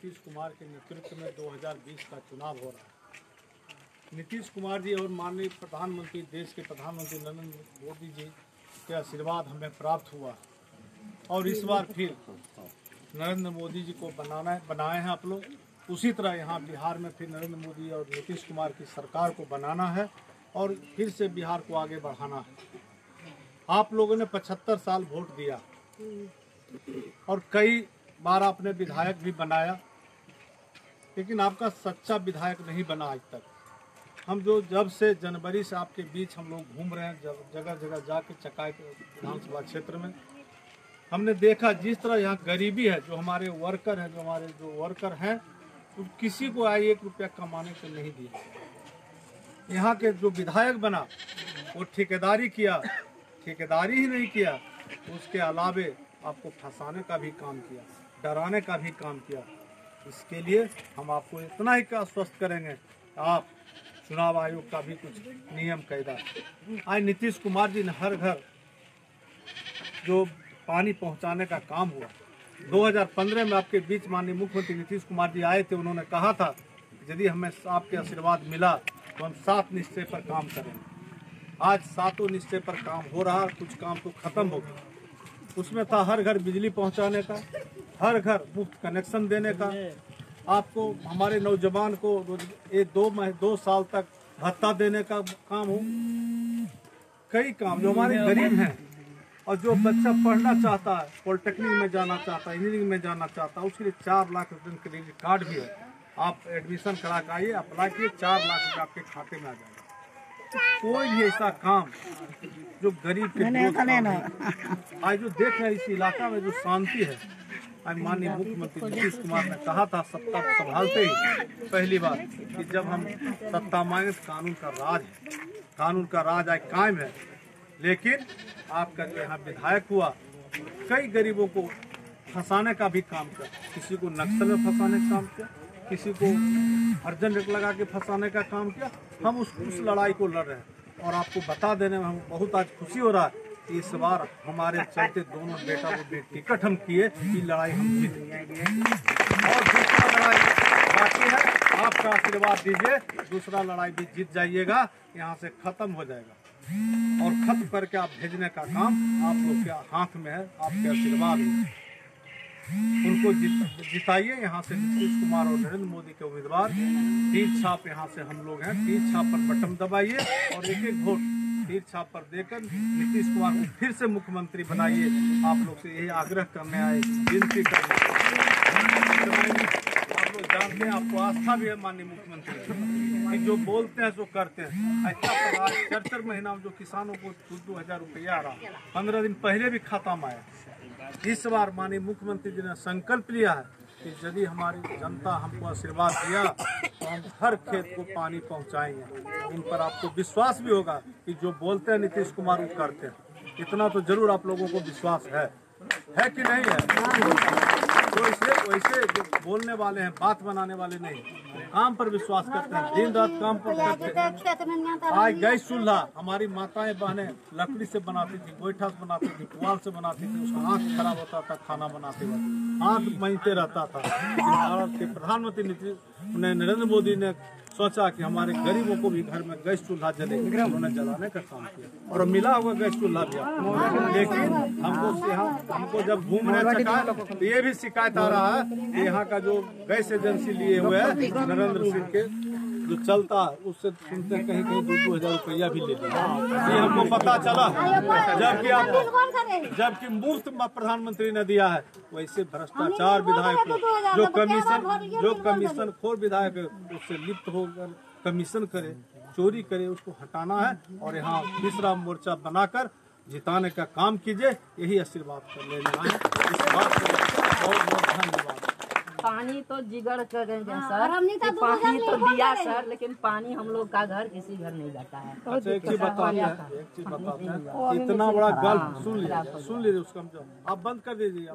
नीतीश कुमार के नेतृत्व में 2020 का चुनाव हो रहा है। नीतीश कुमार जी और माननीय प्रधानमंत्री, देश के प्रधानमंत्री नरेंद्र मोदी जी के आशीर्वाद हमें प्राप्त हुआ और इस बार फिर नरेंद्र मोदी जी को बनाए हैं आप लोग। उसी तरह यहाँ बिहार में फिर नरेंद्र मोदी और नीतीश कुमार की सरकार को बनाना है और फिर से बिहार को आगे बढ़ाना है। आप लोगों ने 75 साल वोट दिया और कई बार आपने विधायक भी बनाया, लेकिन आपका सच्चा विधायक नहीं बना आज तक। हम जो जब से जनवरी से आपके बीच हम लोग घूम रहे हैं, जगह जगह जाके चकाई विधानसभा क्षेत्र में, हमने देखा जिस तरह यहाँ गरीबी है। जो हमारे वर्कर हैं, जो वर्कर हैं, तो किसी को आज 1 रुपया कमाने को नहीं दिया। यहाँ के जो विधायक बना वो ठेकेदारी किया, ठेकेदारी ही नहीं किया, उसके अलावे आपको फंसाने का भी काम किया, डराने का भी काम किया। इसके लिए हम आपको इतना ही आश्वस्त करेंगे, आप चुनाव आयोग का भी कुछ नियम कायदा। आज नीतीश कुमार जी ने हर घर जो पानी पहुंचाने का काम हुआ, 2015 में आपके बीच माननीय मुख्यमंत्री नीतीश कुमार जी आए थे। उन्होंने कहा था यदि हमें आपके आशीर्वाद मिला तो हम 7 निश्चय पर काम करेंगे। आज 7 निश्चय पर काम हो रहा, कुछ काम तो खत्म हो गया। उसमें था हर घर बिजली पहुंचाने का, हर घर मुफ्त कनेक्शन देने का, आपको हमारे नौजवान को 2 साल तक भत्ता देने का काम हो। कई काम जो हमारे गरीब हैं और जो बच्चा पढ़ना चाहता है, पॉलिटेक्निक में जाना चाहता है, इंजीनियरिंग में जाना चाहता है, उसके लिए 4 लाख रुपये क्रेडिट कार्ड भी है। आप एडमिशन करा के आइए, अप्लाई किए, 4 लाख रुपये आपके खाते में आ जाएगा। कोई भी ऐसा काम जो गरीब के आज जो देख रहे हैं इस इलाका में जो शांति है, आज माननीय मुख्यमंत्री नीतीश कुमार ने कहा था सत्ता संभालते ही पहली बार कि जब हम सत्ता मांगे तो कानून का राज है, कानून का राज आज कायम है। लेकिन आपका जो यहाँ विधायक हुआ, कई गरीबों को फंसाने का भी काम किया, किसी को नक्सल में फंसाने का काम किया, किसी को अर्जन रेट लगा के फंसाने का काम किया। हम उस लड़ाई को लड़ रहे हैं और आपको बता देने में हम बहुत आज खुशी हो रहा है कि इस बार हमारे चलते दोनों बेटा को टिकट हम किए, ये लड़ाई हम जीत गए। और दूसरा लड़ाई बाकी है, आपका आशीर्वाद दीजिए, दूसरा लड़ाई भी जीत जाइएगा, यहाँ से खत्म हो जाएगा। और खत्म करके आप भेजने का काम आप लोग के हाथ में है, आपके आशीर्वाद में। उनको जिताइए। यहाँ से नीतीश कुमार और नरेंद्र मोदी के उम्मीदवार, तीर छाप यहाँ से हम लोग हैं, तीर छाप पर बटन दबाइए और एक वोट तीर छाप पर देकर नीतीश कुमार को फिर से मुख्यमंत्री बनाइए। आप लोग से यही आग्रह करने आए, विनती करने। आप लोग जानते हैं, आपको आस्था भी है माननीय मुख्यमंत्री कि जो बोलते हैं सो करते हैं। ऐसा 4 महीना में जो किसानों को 2,000 रुपया आ रहा, 15 दिन पहले भी खाता में आया। इस बार माननीय मुख्यमंत्री जी ने संकल्प लिया है कि यदि हमारी जनता हमको आशीर्वाद दिया तो हम हर खेत को पानी पहुंचाएंगे। उन पर आपको विश्वास भी होगा कि जो बोलते हैं नीतीश कुमार वो करते हैं। इतना तो जरूर आप लोगों को विश्वास है कि नहीं है? तो इसलिए वैसे जो बोलने वाले हैं, बात बनाने वाले नहीं, काम पर विश्वास करते हैं, दिन रात काम पर करते हैं। आज गैस चूल्हा हमारी माताएं बहनें लकड़ी से बनाती थी, गोईठा से बनाती थी, पुआल से बनाती थी, उसका आँख खराब होता था खाना बनाते वक्त, आँख महीते रहता था। भारत के प्रधानमंत्री नरेंद्र मोदी ने सोचा कि हमारे गरीबों को भी घर में गैस चूल्हा जले, उन्होंने जलाने का काम किया और मिला होगा गैस चूल्हा भी। लेकिन हमको जब घूमने चका तो ये भी शिकायत आ रहा है कि यहाँ का जो गैस एजेंसी लिए हुए है नरेंद्र सिंह के जो चलता है, उससे सुनते हैं कहीं 2,000 रुपया भी ले लिया। ये हमको पता चला, जबकि मुफ्त प्रधानमंत्री ने दिया है। वैसे भ्रष्टाचार विधायक जो कमीशन खोर विधायक उससे लिप्त होकर कमीशन करे, चोरी करे, उसको हटाना है और यहाँ तीसरा मोर्चा बनाकर जिताने का काम कीजिए। यही आशीर्वाद कर लेना है। इस बात को बहुत धन्यवाद। पानी तो जिगर करेंगे सर, पानी तो दिया सर, लेकिन पानी हम लोग का घर किसी घर नहीं जाता है। अच्छा एक चीज बताते हैं, इतना बड़ा गल्फ सुन लीजिए उसका आप बंद कर दीजिए।